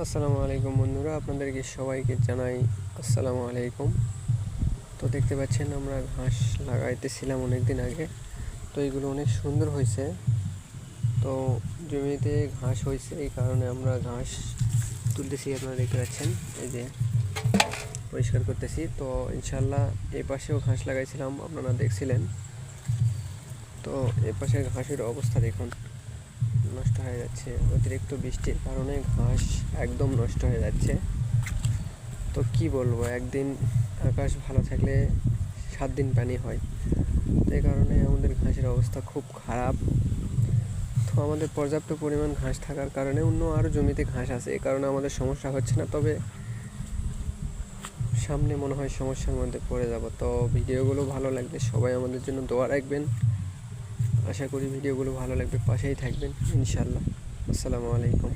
আসসালামু আলাইকুম বন্ধুরা, আপনাদেরকে সবাইকে জানাই আসসালামু আলাইকুম। তো দেখতে পাচ্ছেন আমরা ঘাস লাগাইতেছিলাম অনেক দিন আগে। তো এইগুলো অনেক সুন্দর হয়েছে। তো জমিতে ঘাস হয়েছে, এই কারণে আমরা ঘাস তুলতেছি। আপনারা দেখতে পাচ্ছেন, এই যে পরিষ্কার করতেছি। তো ইনশাল্লাহ এই পাশেও ঘাস লাগাইছিলাম, আপনারা দেখছিলেন। তো এ পাশের ঘাসের অবস্থা দেখুন, নষ্ট হয়ে যাচ্ছে। অতিরিক্ত বৃষ্টির কারণে ঘাস একদম নষ্ট হয়ে যাচ্ছে। তো কি বলবো, একদিন আকাশ ভালো থাকলে 7 দিন পানি হয়। তো এই কারণে আমাদের ঘাসের অবস্থা খুব খারাপ। তো আমাদের পর্যাপ্ত পরিমাণ ঘাস থাকার কারণে অন্য আরও জমিতে ঘাস আছে, এই কারণে আমাদের সমস্যা হচ্ছে না। তবে সামনে মনে হয় সমস্যার মধ্যে পড়ে যাব। তো ভিডিওগুলো ভালো লাগলে সবাই আমাদের জন্য দোয়া রাখবেন। আশা করি ভিডিওগুলো ভালো লাগবে, পাশেই থাকবেন ইনশাল্লাহ। আসসালামু আলাইকুম।